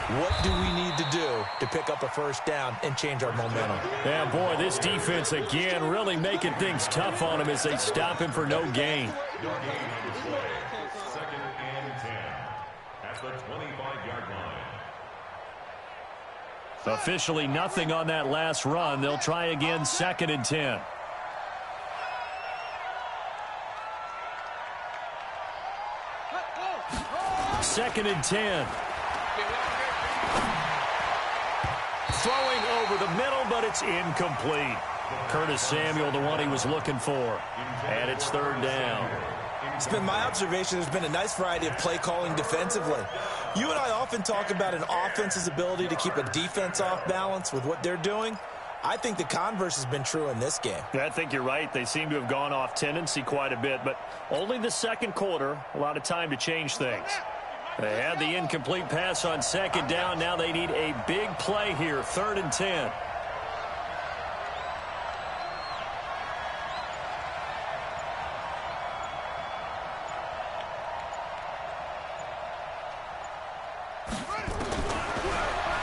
What do we need to do to pick up a first down and change our momentum? Yeah, boy, this defense again really making things tough on him as they stop him for no gain. Second and 10 at the 25-yard line. Officially nothing on that last run. They'll try again, second and 10. Second and 10. Throwing over the middle, but it's incomplete. Curtis Samuel, the one he was looking for. And it's third down. It's been my observation there's been a nice variety of play calling defensively. You and I often talk about an offense's ability to keep a defense off balance with what they're doing. I think the converse has been true in this game. Yeah, I think you're right. They seem to have gone off tendency quite a bit, but only the second quarter, a lot of time to change things. They had the incomplete pass on second down. Now they need a big play here, third and 10.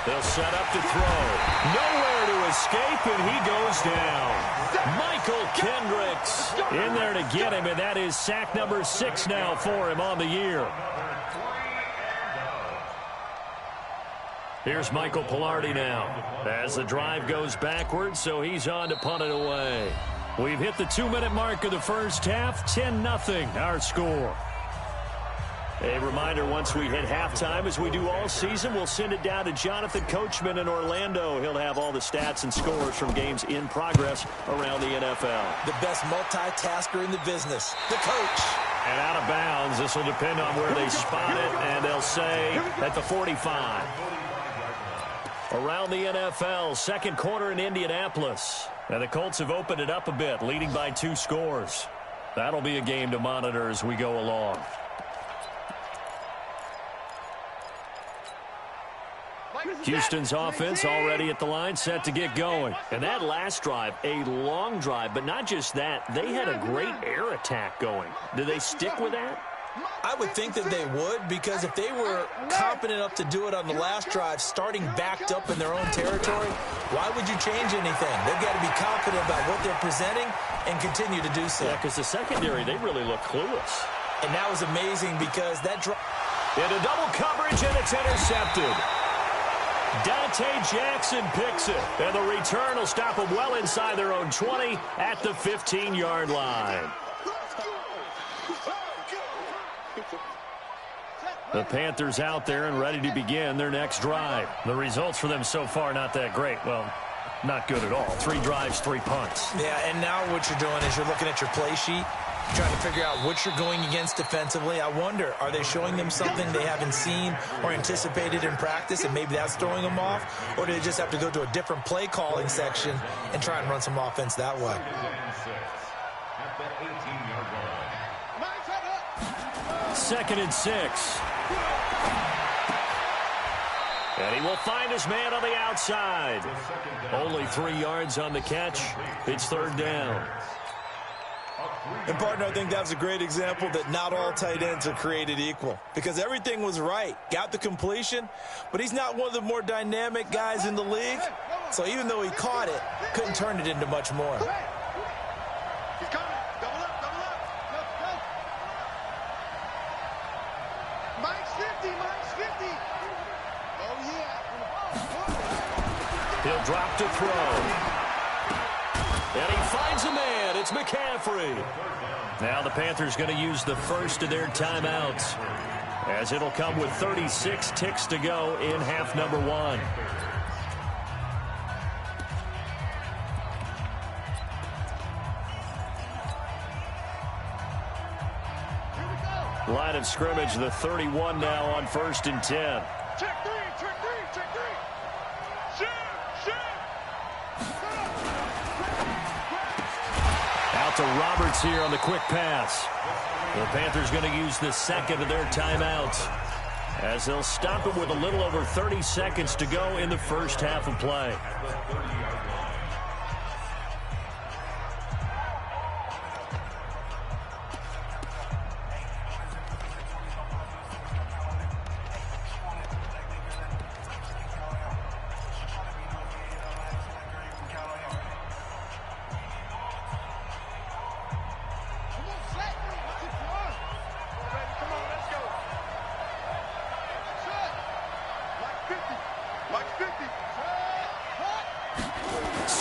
They'll set up to throw. Nowhere to escape, and he goes down. Michael Kendricks in there to get him, and that is sack number 6 now for him on the year. Here's Michael Pilardi now as the drive goes backwards, so he's on to punt it away. We've hit the 2-minute mark of the first half, 10-0 our score. A reminder, once we hit halftime, as we do all season, we'll send it down to Jonathan Coachman in Orlando. He'll have all the stats and scores from games in progress around the NFL. The best multitasker in the business, the coach. And out of bounds, this will depend on where they spot it, and they'll say at the 45. Around the NFL, second quarter in Indianapolis. And the Colts have opened it up a bit, leading by 2 scores. That'll be a game to monitor as we go along. Houston's offense already at the line, set to get going. And that last drive, a long drive, but not just that. They had a great air attack going. Do they stick with that? I would think that they would, because if they were confident enough to do it on the last drive, starting backed up in their own territory, why would you change anything? They've got to be confident about what they're presenting and continue to do so. Yeah, because the secondary, they really look clueless. And that was amazing because that drive... Into double coverage, and it's intercepted. Dante Jackson picks it, and the return will stop them well inside their own 20 at the 15-yard line. The Panthers out there and ready to begin their next drive. The results for them so far not that great. Well, not good at all. 3 drives, 3 punts. Yeah, and now what you're doing is you're looking at your play sheet, trying to figure out what you're going against defensively. I wonder, are they showing them something they haven't seen or anticipated in practice, and maybe that's throwing them off? Or do they just have to go to a different play calling section and try and run some offense that way? Second and 6. And he will find his man on the outside. Only 3 yards on the catch. It's third down. And, partner, I think that was a great example that not all tight ends are created equal, because everything was right. Got the completion, but he's not one of the more dynamic guys in the league. So even though he caught it, couldn't turn it into much more. He's coming. Double up, double up. Go. Mike's 50, Mike's 50. Oh, yeah. He'll drop to throw. And he finds a man. It's McCaffrey. Now the Panthers going to use the first of their timeouts, as it'll come with 36 ticks to go in half number 1. Line of scrimmage, the 31 now on 1st and 10. Check 3, check 3, check 3. Shoot. Out to Roberts here on the quick pass. The Panthers going to use the second of their timeouts, as they'll stop it with a little over 30 seconds to go in the first half of play.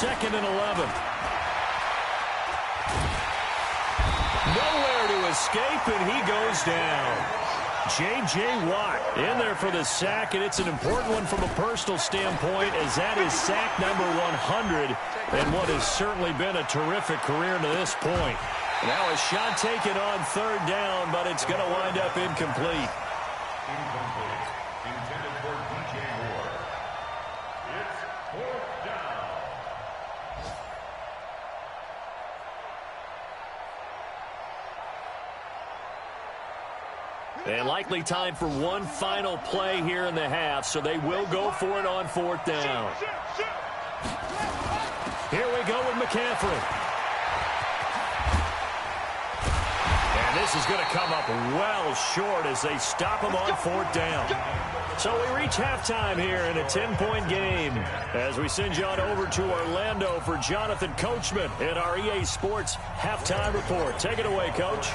2nd and 11. Nowhere to escape, and he goes down. J.J. Watt in there for the sack, and it's an important one from a personal standpoint, as that is sack number 100, and what has certainly been a terrific career to this point. Now a shot taken on 3rd down, but it's going to wind up incomplete. Incomplete. Intended for DJ Moore. It's 4th down. And likely time for one final play here in the half, so they will go for it on 4th down. Here we go with McCaffrey. And this is going to come up well short as they stop him on 4th down. So we reach halftime here in a 10-point game as we send you on over to Orlando for Jonathan Coachman in our EA Sports Halftime Report. Take it away, Coach.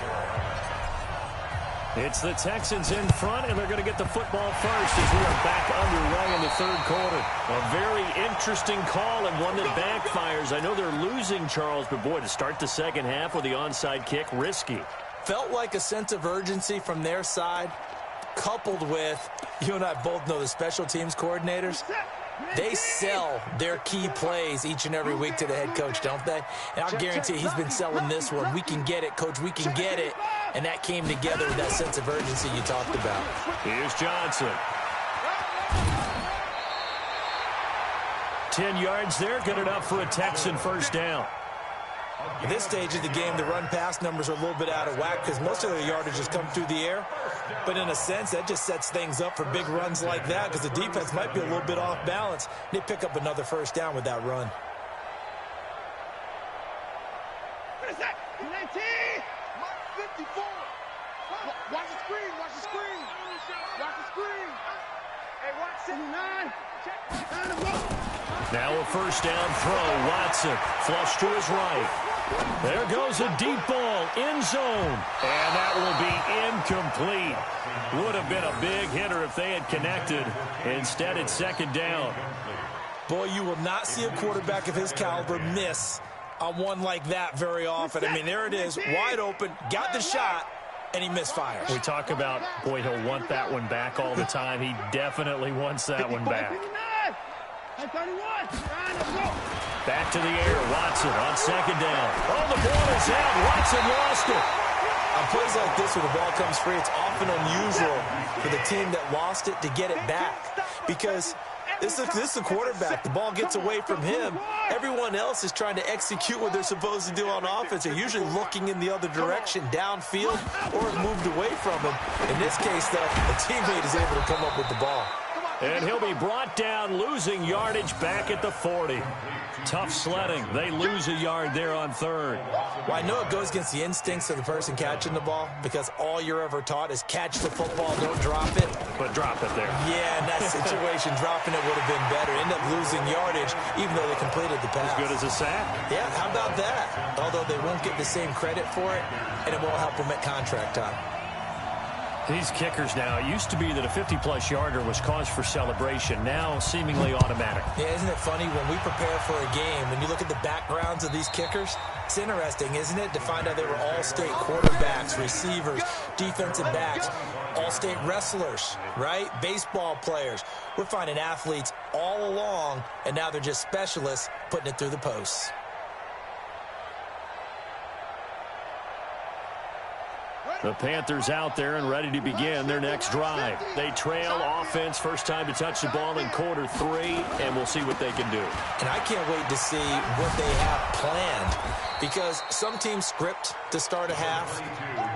It's the Texans in front, and they're going to get the football first as we are back underway in the 3rd quarter. A very interesting call and one that backfires. I know they're losing, Charles, but boy, to start the 2nd half with the onside kick, risky. Felt like a sense of urgency from their side, coupled with, you and I both know the special teams coordinators. They sell their key plays each and every week to the head coach, don't they? And I'll guarantee he's been selling this one. We can get it, coach. We can get it. And that came together with that sense of urgency you talked about. Here's Johnson. 10 yards there. Good enough for a Texan 1st down. At this stage of the game, the run-pass numbers are a little bit out of whack because most of their yardage has come through the air. But in a sense, that just sets things up for big runs like that because the defense might be a little bit off balance. They pick up another 1st down with that run. What is that? 19! 54! Watch the screen! Watch the screen! Watch the screen! Hey, watch 79! Now a 1st down throw. Watson flush to his right. There goes a deep ball, end zone. And that will be incomplete. Would have been a big hitter if they had connected. Instead, it's 2nd down. Boy, you will not see a quarterback of his caliber miss on one like that very often. I mean, there it is, wide open, got the shot, and he misfires. We talk about, boy, he'll want that one back all the time. He definitely wants that one back. Back to the air. Watson on 2nd down. Oh, the ball is out. Watson lost it. On plays like this where the ball comes free, it's often unusual for the team that lost it to get it back. Because this is the quarterback. The ball gets away from him. Everyone else is trying to execute what they're supposed to do on offense. They're usually looking in the other direction, downfield, or have moved away from him. In this case, though, a teammate is able to come up with the ball. And he'll be brought down, losing yardage back at the 40. Tough sledding. They lose a yard there on 3rd. Well, I know it goes against the instincts of the person catching the ball because all you're ever taught is catch the football, don't drop it. But drop it there. Yeah, in that situation, dropping it would have been better. End up losing yardage, even though they completed the pass. As good as a sack. Yeah, how about that? Although they won't get the same credit for it, and it won't help them at contract time. These kickers now, it used to be that a 50-plus yarder was cause for celebration. Now, seemingly automatic. Yeah, isn't it funny? When we prepare for a game, when you look at the backgrounds of these kickers, it's interesting, isn't it, to find out they were all-state quarterbacks, receivers, defensive backs, all-state wrestlers, right? Baseball players. We're finding athletes all along, and now they're just specialists putting it through the posts. The Panthers out there and ready to begin their next drive. They trail offense, first time to touch the ball in quarter 3, and we'll see what they can do. And I can't wait to see what they have planned because some teams script to start a half.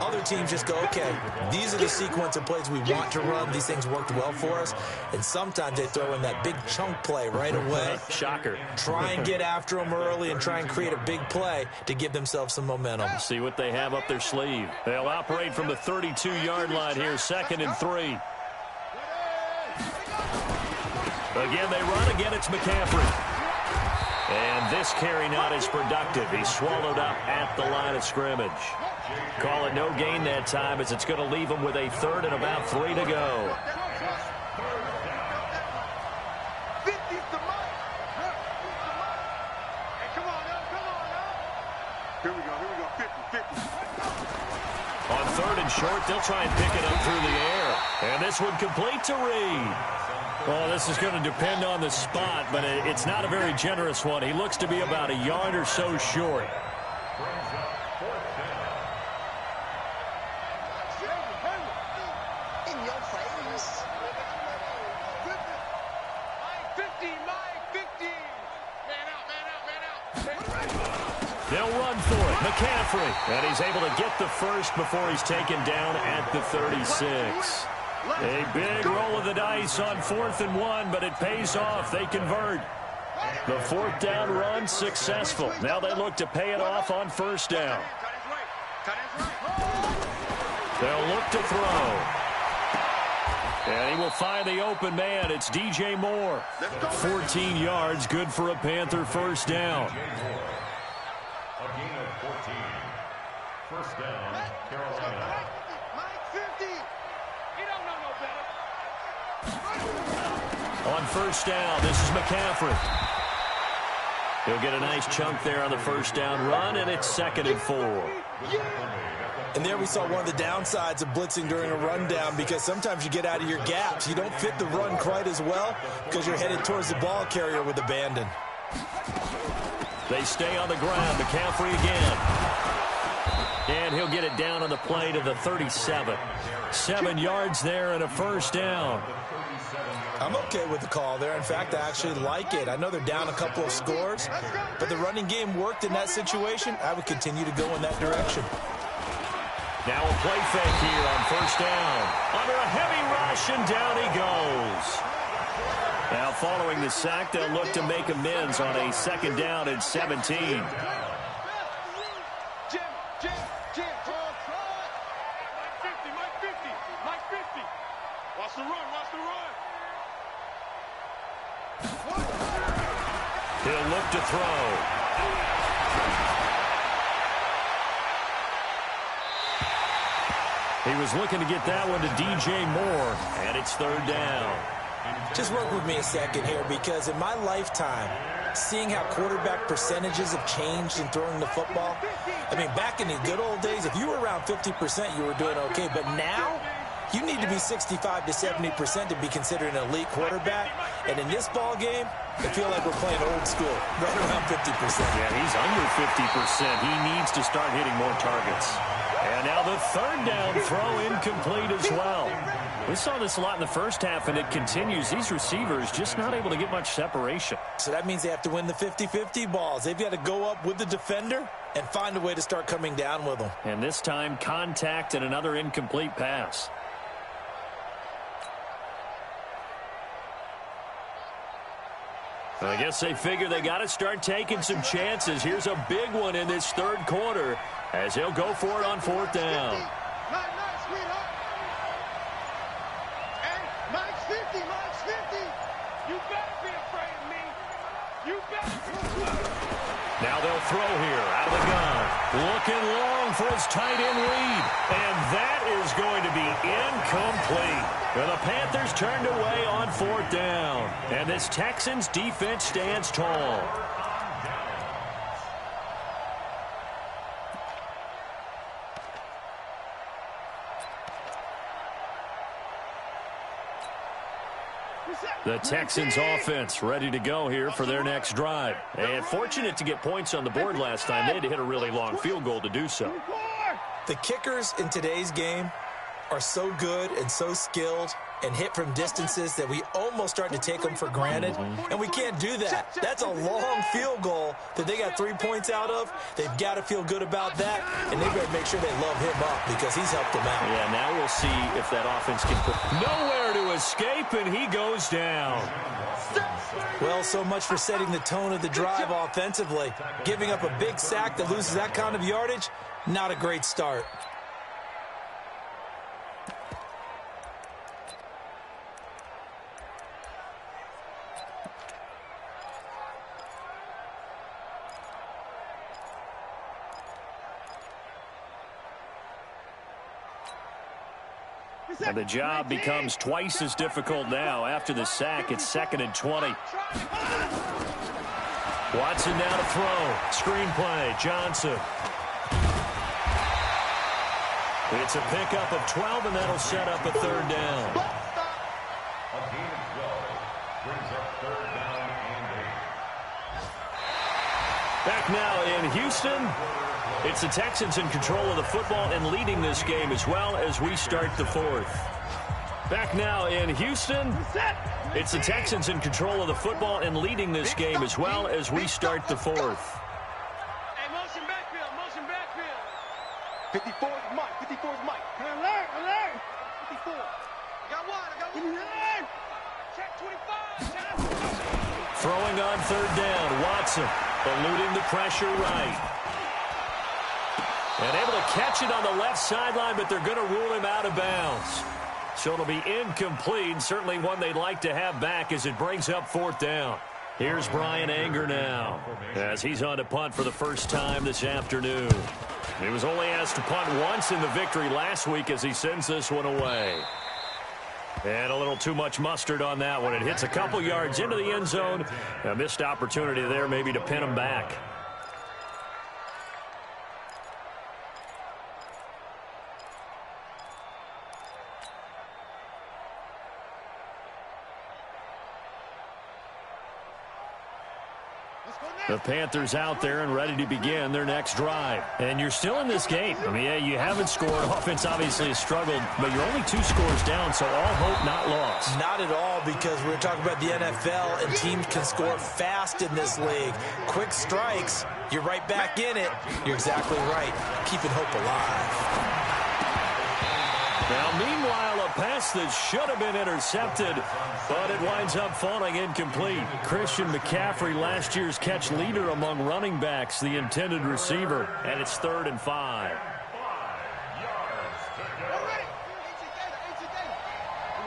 Other teams just go, okay, these are the sequence of plays we want to run. These things worked well for us. And sometimes they throw in that big chunk play right away. Shocker. Try and get after them early and try and create a big play to give themselves some momentum. See what they have up their sleeve. They'll operate from the 32-yard line here, 2nd and 3. Again, they run. Again, it's McCaffrey. And this carry not as productive. He's swallowed up at the line of scrimmage. Call it no gain that time as it's going to leave him with a 3rd and about 3 to go. and short. They'll try and pick it up through the air. And this one complete to Reed. Well, this is going to depend on the spot, but it's not a very generous one. He looks to be about a yard or so short. They'll run for it. McCaffrey. And he's able to get the first before he's taken down at the 36. A big roll of the dice on 4th and 1, but it pays off. They convert. The 4th down run successful. Now they look to pay it off on 1st down. They'll look to throw. And he will find the open man. It's DJ Moore. 14 yards, good for a Panther 1st down. A gain of 14. 1st down, Carolina. On 1st down, this is McCaffrey. He'll get a nice chunk there on the 1st down run, and it's 2nd and 4. And there we saw one of the downsides of blitzing during a rundown, because sometimes you get out of your gaps. You don't fit the run quite as well because you're headed towards the ball carrier with abandon. They stay on the ground. McCaffrey again. And he'll get it down on the play to the 37. 7 yards there and a 1st down. I'm okay with the call there. In fact, I actually like it. I know they're down a couple of scores, but the running game worked in that situation. I would continue to go in that direction. Now a play fake here on 1st down. Under a heavy rush, and down he goes. Now following the sack, they'll look to make amends on a 2nd down and 17. Watch the run, watch the run. He'll look to throw. He was looking to get that one to DJ Moore, and it's 3rd down. Just work with me a second here, because in my lifetime, seeing how quarterback percentages have changed in throwing the football, I mean, back in the good old days, if you were around 50%, you were doing okay. But now, you need to be 65 to 70% to be considered an elite quarterback. And in this ball game, I feel like we're playing old school, right around 50%. Yeah, he's under 50%. He needs to start hitting more targets. And now the 3rd down throw incomplete as well. We saw this a lot in the 1st half, and it continues. These receivers just not able to get much separation. So that means they have to win the 50-50 balls. They've got to go up with the defender and find a way to start coming down with them. And this time, contact and another incomplete pass. I guess they figure they got to start taking some chances. Here's a big one in this 3rd quarter as he'll go for it on 4th down. Mike's 50, Mike's 50. You better be afraid of me. You better. Now they'll throw here out of the gun. Looking long for his tight end Reed. And that is going to be incomplete. Well, the Panthers turned away on 4th down. And this Texans defense stands tall. The Texans offense ready to go here for their next drive. And fortunate to get points on the board last time. They had to hit a really long field goal to do so. The kickers in today's game are so good and so skilled and hit from distances that we almost start to take them for granted, and we can't do that. That's a long field goal that they got 3 points out of. They've got to feel good about that, and they better make sure they love him up because he's helped them out. Yeah, now we'll see if that offense can put nowhere to escape, and he goes down. Well, so much for setting the tone of the drive offensively. Giving up a big sack that loses that kind of yardage, not a great start. And the job becomes twice as difficult now. After the sack, it's 2nd and 20. Watson now to throw. Screenplay, Johnson. It's a pickup of 12, and that'll set up a third down. A gain of 12 brings up third down and 8. Back now in Houston. It's the Texans in control of the football and leading this game as well as we start the fourth. Back now in Houston. It's the Texans in control of the football and leading this game as well as we start the fourth. Hey, motion backfield, motion backfield. 54 is Mike, 54 is Mike. Alert. 54. I got one. Check 25. Throwing on third down, Watson eluding the pressure right. And able to catch it on the left sideline, but they're going to rule him out of bounds. So it'll be incomplete, certainly one they'd like to have back as it brings up fourth down. Here's Brian Anger now as he's on to punt for the first time this afternoon. He was only asked to punt once in the victory last week as he sends this one away. And a little too much mustard on that one. It hits a couple yards into the end zone. A missed opportunity there maybe to pin him back. The Panthers out there and ready to begin their next drive. And you're still in this game. I mean, yeah, you haven't scored. Offense obviously has struggled, but you're only 2 scores down, so all hope not lost. Not at all, because we're talking about the NFL, and teams can score fast in this league. Quick strikes, you're right back in it. You're exactly right. Keeping hope alive. Now, meanwhile, a pass that should have been intercepted, but it winds up falling incomplete. Christian McCaffrey, last year's catch leader among running backs, the intended receiver, and it's 3rd and 5. Come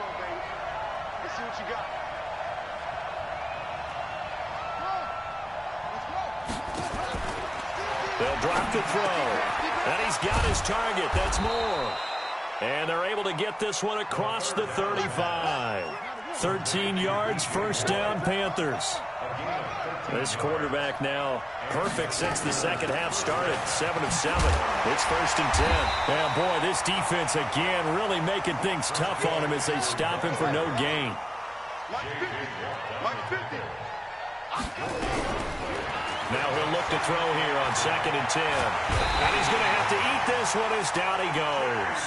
on, baby. Let's see what you got. They'll drop the throw, and he's got his target. That's Moore. And they're able to get this one across the 35. 13 yards, first down, Panthers. This quarterback now perfect since the second half started. 7 of 7. It's 1st and 10. Yeah, boy, this defense again really making things tough on him as they stop him for no gain. Mike 50. Mike 50. Now he'll look to throw here on 2nd and 10. And he's going to have to eat this one as down he goes.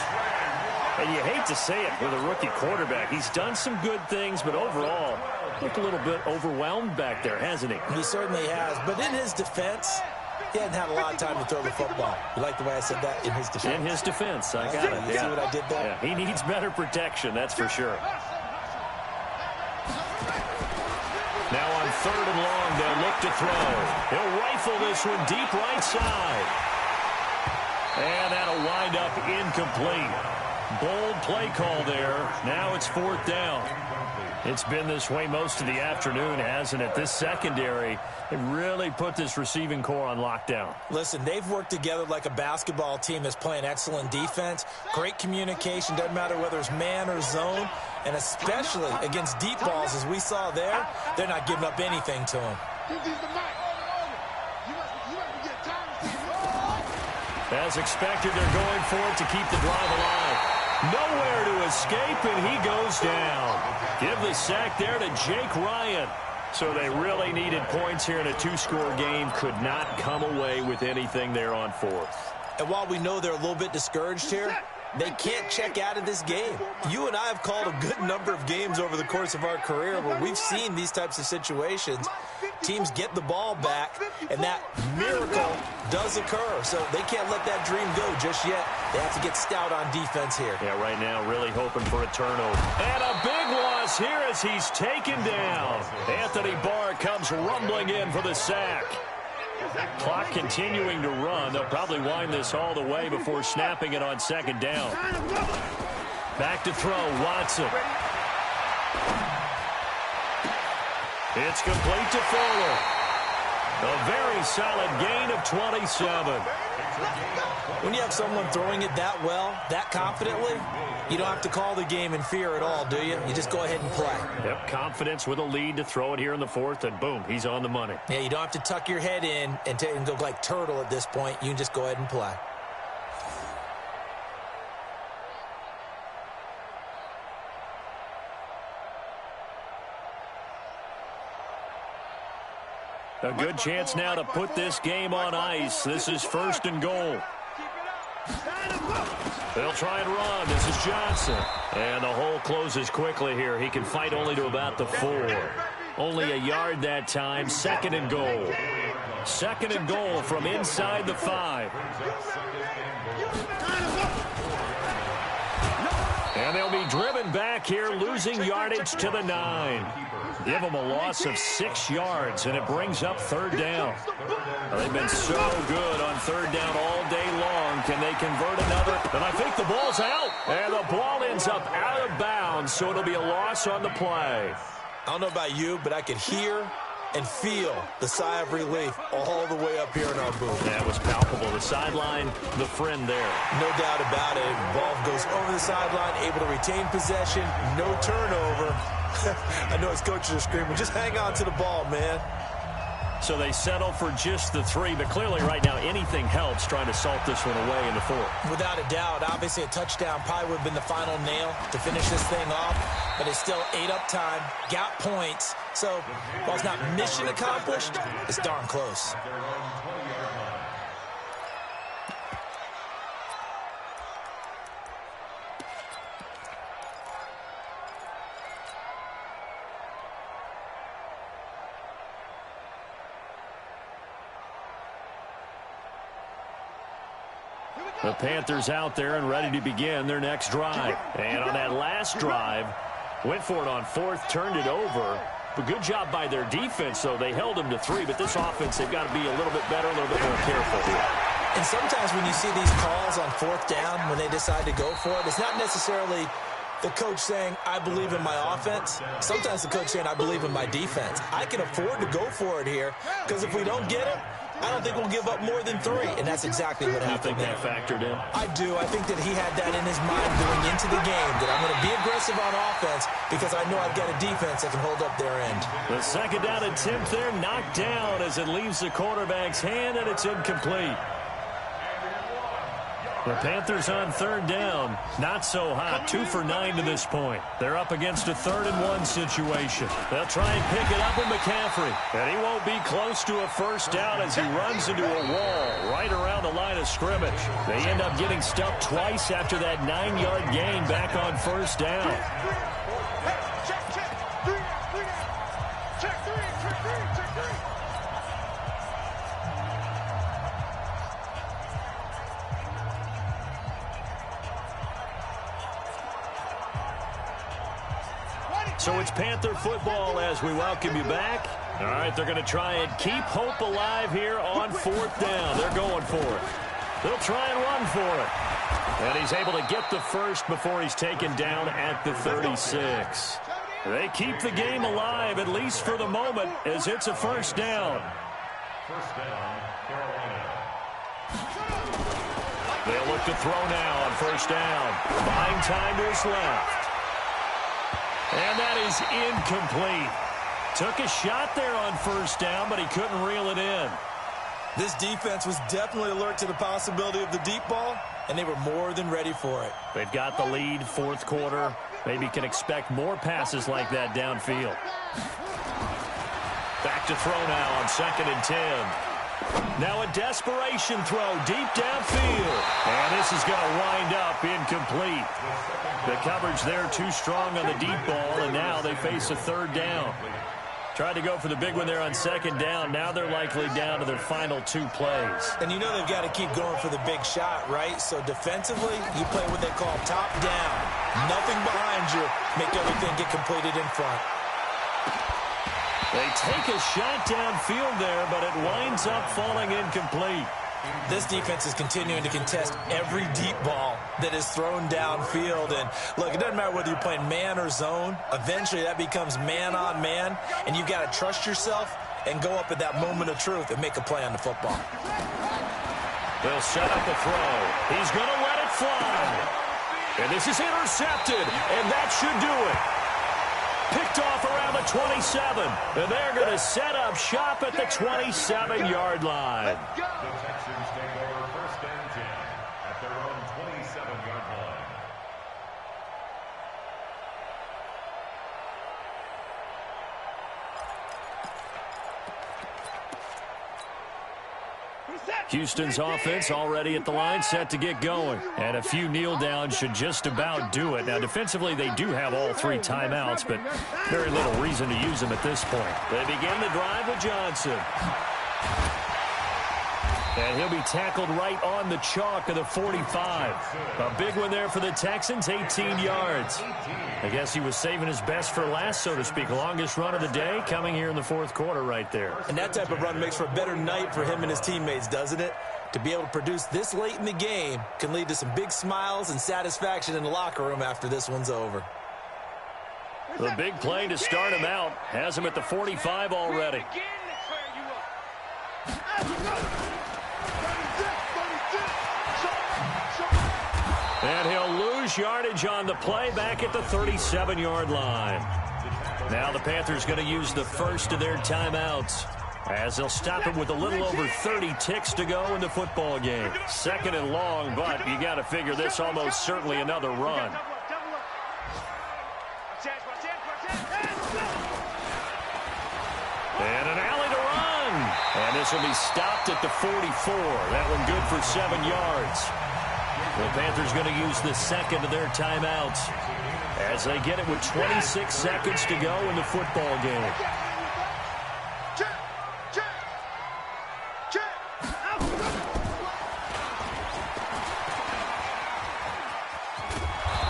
And you hate to say it with a rookie quarterback. He's done some good things, but overall, looked a little bit overwhelmed back there, hasn't he? He certainly has. But in his defense, he hasn't had a lot of time to throw the football. You like the way I said that? In his defense. In his defense. I got it. You see what I did there? Yeah, he needs better protection, that's for sure. Now on 3rd and long, they'll look to throw. He'll rifle this one deep right side. And that'll wind up incomplete. Bold play call there. Now it's 4th down. It's been this way most of the afternoon, hasn't it? This secondary, it really put this receiving core on lockdown. Listen, they've worked together like a basketball team that's playing excellent defense. Great communication, doesn't matter whether it's man or zone. And especially against deep balls, as we saw there, they're not giving up anything to them. As expected, they're going for it to keep the drive alive. Nowhere to escape, and he goes down. Give the sack there to Jake Ryan. So they really needed points here in a 2-score game. Could not come away with anything there on 4th. And while we know they're a little bit discouraged here, they can't check out of this game. You and I have called a good number of games over the course of our career where we've seen these types of situations. Teams get the ball back, and that miracle does occur. So they can't let that dream go just yet. They have to get stout on defense here. Yeah, right now really hoping for a turnover. And a big loss here as he's taken down. Anthony Barr comes rumbling in for the sack. Clock continuing to run. They'll probably wind this all the way before snapping it on 2nd down. Back to throw, Watson. It's complete to Fuller. A very solid gain of 27. When you have someone throwing it that well, that confidently, you don't have to call the game in fear at all, do you? You just go ahead and play. Yep, confidence with a lead to throw it here in the 4th, and boom, he's on the money. Yeah, you don't have to tuck your head in and go like turtle at this point. You can just go ahead and play. A good chance now to put this game on ice. This is 1st and goal. They'll try and run. This is Johnson. And the hole closes quickly here. He can fight only to about the 4. Only a yard that time. 2nd and goal. 2nd and goal from inside the 5. And they'll be driven back here, losing yardage to the 9. Give them a loss of 6 yards, and it brings up 3rd down. They've been so good on 3rd down all day long. Can they convert another? And I think the ball's out. And the ball ends up out of bounds, so it'll be a loss on the play. I don't know about you, but I could hear and feel the sigh of relief all the way up here in our booth. That was palpable. The sideline, the friend there. No doubt about it. Ball goes over the sideline, able to retain possession, no turnover. I know his coaches are screaming, just hang on to the ball, man. So they settle for just the 3, but clearly right now anything helps trying to salt this one away in the 4th. Without a doubt, obviously a touchdown probably would have been the final nail to finish this thing off, but it's still 8 up time, got points. So while it's not mission accomplished, it's darn close. The Panthers out there and ready to begin their next drive. And on that last drive, went for it on 4th, turned it over. But good job by their defense, though. They held them to 3, but this offense, they've got to be a little bit better, a little bit more careful here. And sometimes when you see these calls on 4th down, when they decide to go for it, it's not necessarily the coach saying, I believe in my offense. Sometimes the coach saying, I believe in my defense. I can afford to go for it here, because if we don't get it, I don't think we'll give up more than 3, and that's exactly what happened. You think that factored in? I do. I think that he had that in his mind going into the game, that I'm going to be aggressive on offense because I know I've got a defense that can hold up their end. The 2nd down attempt there knocked down as it leaves the quarterback's hand, and it's incomplete. The Panthers on 3rd down. Not so hot. 2 for 9 to this point. They're up against a 3rd and 1 situation. They'll try and pick it up with McCaffrey. And he won't be close to a 1st down as he runs into a wall right around the line of scrimmage. They end up getting stuffed twice after that 9-yard gain back on 1st down. So it's Panther football as we welcome you back. All right, they're going to try and keep hope alive here on 4th down. They're going for it. They'll try and run for it. And he's able to get the 1st before he's taken down at the 36. They keep the game alive, at least for the moment, as it's a 1st down. 1st down, Carolina. They'll look to throw now on 1st down. Buying time to his left. And that is incomplete. Took a shot there on 1st down, but he couldn't reel it in. This defense was definitely alert to the possibility of the deep ball, and they were more than ready for it. They've got the lead, 4th quarter. Maybe can expect more passes like that downfield. Back to throw now on 2nd and 10. Now a desperation throw deep downfield. And this is going to wind up incomplete. The coverage there too strong on the deep ball, and now they face a 3rd down. Tried to go for the big one there on 2nd down. Now they're likely down to their final 2 plays. And you know they've got to keep going for the big shot, right? So defensively, you play what they call top down. Nothing behind you. Make everything get completed in front. They take a shot downfield there, but it winds up falling incomplete. This defense is continuing to contest every deep ball that is thrown downfield. And look, it doesn't matter whether you're playing man or zone. Eventually that becomes man on man, and you've got to trust yourself and go up at that moment of truth and make a play on the football. They'll set up a throw. He's going to let it fly. And this is intercepted, and that should do it. Picked off around the 27, and they're going to set up shop at the 27-yard line. The Texans take over 1st and 10 at their own 27-yard line. Houston's offense already at the line, set to get going. And a few kneel downs should just about do it. Now, defensively, they do have all 3 timeouts, but very little reason to use them at this point. They begin the drive with Johnson. And he'll be tackled right on the chalk of the 45. A big one there for the Texans, 18 yards. I guess he was saving his best for last, so to speak. Longest run of the day coming here in the 4th quarter right there. And that type of run makes for a better night for him and his teammates, doesn't it? To be able to produce this late in the game can lead to some big smiles and satisfaction in the locker room after this one's over. The big play to start him out has him at the 45 already. And he'll lose yardage on the play back at the 37-yard line. Now the Panthers going to use the first of their timeouts as they'll stop it with a little over 30 ticks to go in the football game. 2nd and long, but you got to figure this almost certainly another run. And an alley to run. And this will be stopped at the 44. That one good for 7 yards. The Panthers going to use the 2nd of their timeouts as they get it with 26 seconds to go in the football game.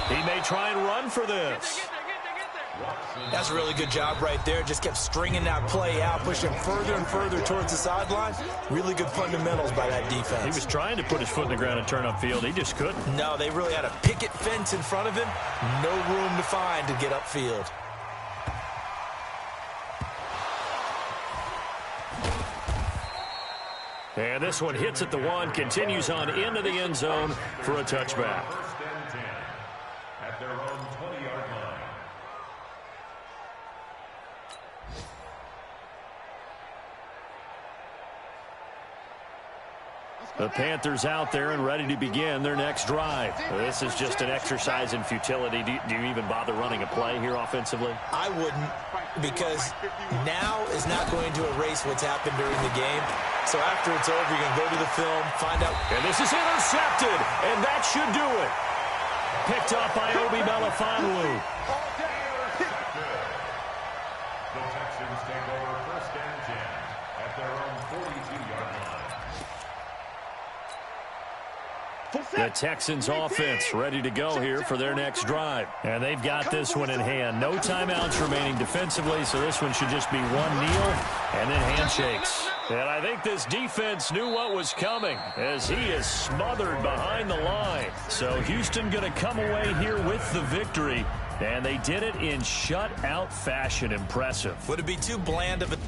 He may try and run for this. That's a really good job right there. Just kept stringing that play out, pushing further and further towards the sideline. Really good fundamentals by that defense. He was trying to put his foot in the ground and turn upfield. He just couldn't. No, they really had a picket fence in front of him. No room to find to get upfield. And this one hits at the 1, continues on into the end zone for a touchback. First and 10 at their own 20-yard line. The Panthers out there and ready to begin their next drive. This is just an exercise in futility. Do you even bother running a play here offensively? I wouldn't, because now is not going to erase what's happened during the game. So after it's over, you're going to go to the film, find out. And this is intercepted, and that should do it. Picked up by Obi Melifonwu. The Texans take over first and 10 at their own 42-yard line. The Texans offense ready to go here for their next drive. And they've got this one in hand. No timeouts remaining defensively, so this one should just be one kneel and then handshakes. And I think this defense knew what was coming as he is smothered behind the line. So Houston going to come away here with the victory. And they did it in shutout fashion. Impressive. Would it be too bland of a